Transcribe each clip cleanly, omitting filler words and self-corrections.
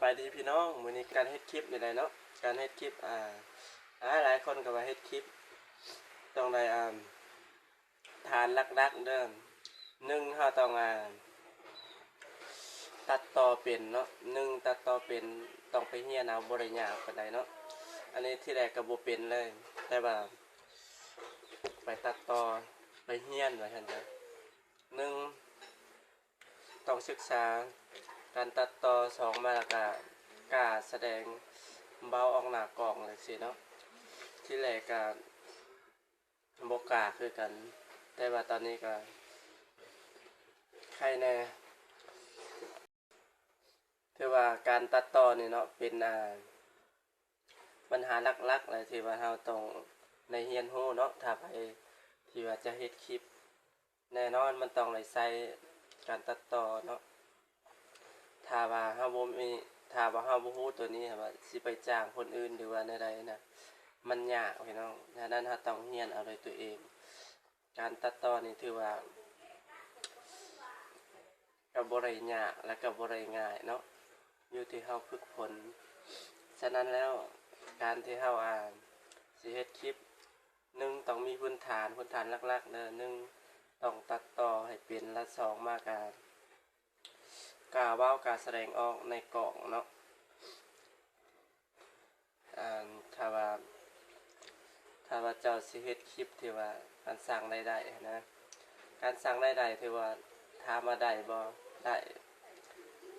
บายดีพี่น้องมื้อนี้การเฮ็ดคลิปนี่แหละเนาะการเฮ็ดคลิปหลายคนก็ว่าเฮ็ดคลิปต้องได้ฐานหลักๆเด้อ1เฮาต้องตัดต่อเป็นเนาะตัดต่อเป็นต้องไปเรียนเอาบ่ได้ยากปานใดเนาะอันนี้ที่แรกก็บ่เป็นเลยแต่ว่าไปตัดต่อไปเรียนว่าซั่นจ้ะ1ต้องศึกษาการตัดต่อ2มาแล้วก็กล้าแสดงเบาออกหน้ากล้องจังซี่เนาะที่แรกก็บ่กล้าคือกันแต่ว่าตอนนี้ก็ใครแน่ถือว่าการตัดต่อนี่เนาะเป็นปัญหาหลักๆเลยที่ว่าเราต้องได้เรียนรู้เนาะถ้าไปที่ว่าจะเฮ็ดคลิปแน่นอนมันต้องได้ใช้การตัดต่อเนาะถ้าว่าเฮาบ่รู้ตัวนี้ว่าสิไปจ้างคนอื่นหรือว่าใดๆนะมันยากพี่น้องฉะนั้นเราต้องเรียนเอาด้วยตัวเองการตัดต่อนี่ถือว่าก็บ่ได้ยากและก็บ่ได้ง่ายเนาะอยู่ที่เฮาฝึกฝนฉะนั้นแล้วการที่เฮาสิเฮ็ดคลิป1ต้องมีพื้นฐานหลักๆเด้อ1ต้องตัดต่อให้เป็นและ2มากกล้าเว้ากล้าแสดงออกในกล้องเนาะถ้าว่าเจ้าสิเฮ็ดคลิปที่ว่าการสร้างรายได้นะการสร้างรายได้ที่ว่าถามว่าได้บ่ได้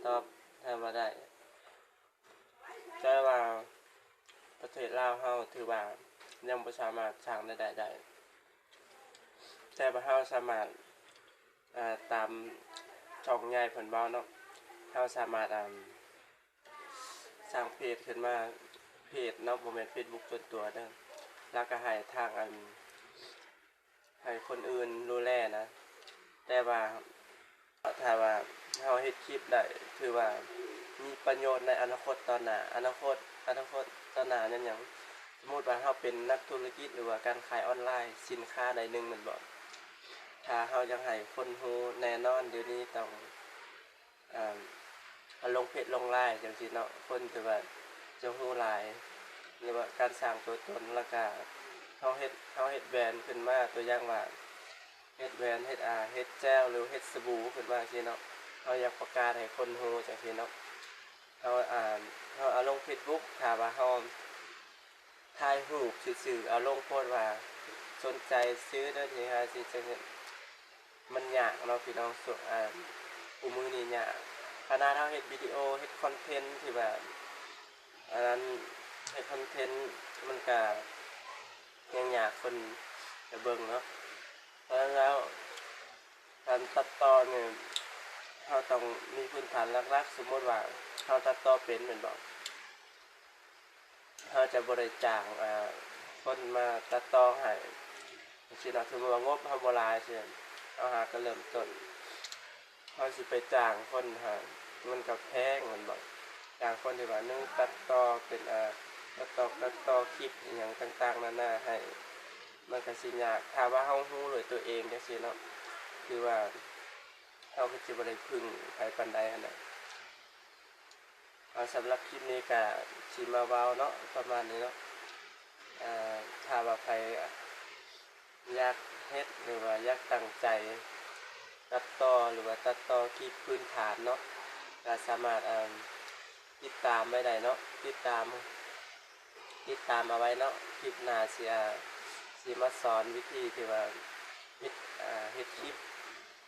ตอบถามว่าได้แต่ว่าประเทศลาวเฮาถือว่ายังบ่สามารถสร้างรายได้ได้แต่ว่าเฮาสามารถตามช่องใหญ่เพิ่นเว้าเนาะเฮาสามารถสร้างเพจขึ้นมาเพจเนาะบ่แม่น Facebook ส่วนตัวเด้อแล้วก็ให้ทางให้คนอื่นดูแลนะแต่ว่าถ้าว่าเฮาเฮ็ดคลิปได้ถือว่ามีประโยชน์ในอนาคตตอนหน้าอนาคตตอนหน้านั่นหยังสมมุติว่าเฮาเป็นนักธุรกิจหรือว่าการขายออนไลน์สินค้าใดหนึ่งแม่นบ่ถ้าเฮาอยากให้คนรู้แน่นอนเดี๋ยวนี้ต้องลงเพจลงไลน์จังซี่เนาะคนที่ว่าจะรู้หลายหรือว่าการสร้างตัวตนแล้วก็เฮาเฮ็ดแบรนด์ขึ้นมาตัวอย่างว่าเฮ็ดแบรนด์เฮ็ดแจลหรือเฮ็ดสบู่ขึ้นมาจังซี่เนาะเฮาอยากประกาศให้คนรู้จังซี่เนาะเฮาเอาลง Facebook ถ้าว่าเฮาถ่ายรูปซื่อๆเอาลงโพสต์ว่าสนใจซื้อเด้อนี่ฮะสิจังซี่มันยากเนาะพี่น้องผู้มือนี่ยากขนาดเฮาเฮ็ดวิดีโอเฮ็ดคอนเทนต์ที่แบบอันนั้นเฮ็ดคอนเทนต์มันก็ยังยากคนจะเบิ่งเนาะเพราะฉะนั้นแล้วการตัดต่อเนี่ยเราต้องมีพื้นฐานหลักๆสมมติว่าเราตัดต่อเป็นแม่นบ่เราจะบ่ได้จ้างคนมาตัดต่อให้จังซี่เนาะสมมุติว่างบเราบ่หลายซี่เอาหาก็เริ่มต้นเราสิไปจ้างคนมันก็แพงแม่นบ่จ้างคนที่ว่า1ตัดต่อเป็นตัดต่อคลิปอหยังต่างๆนานาให้มันก็สิยากถ้าว่าเฮารู้ด้วยตัวเองจังซี่เนาะคือว่าเฮาก็สิบ่ได้พึ่งไผปานใดหั่นน่ะสำหรับคลิปนี้ก็สิมาเว้าเนาะประมาณนี้เนาะถ้าว่าใครอยากเฮ็ดหรือว่าอยากตั้งใจตัดต่อหรือว่าตัดต่อคลิปพื้นฐานเนาะก็สามารถติดตามไว้ได้เนาะติดตามเอาไว้เนาะคลิปหน้าสิมาสอนวิธีที่ว่าเฮ็ดคลิป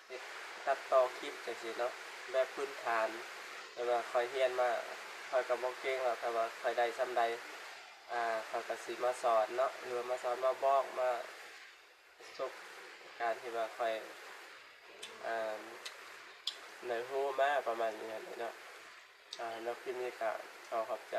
เฮ็ดตัดต่อคลิปจังซี่เนาะแบบพื้นฐานแต่ว่าค่อยเรียนมาค่อยก็บ่เก่งหรอกแต่ว่าค่อยได้ส่ำใดเขาก็สิมาสอนเนาะหรือว่ามาสอนมาบอกมาประสบการณ์ที่ว่าค่อยได้รู้มาประมาณนี้เนาะแล้วคลิปนี้ก็ขอบใจ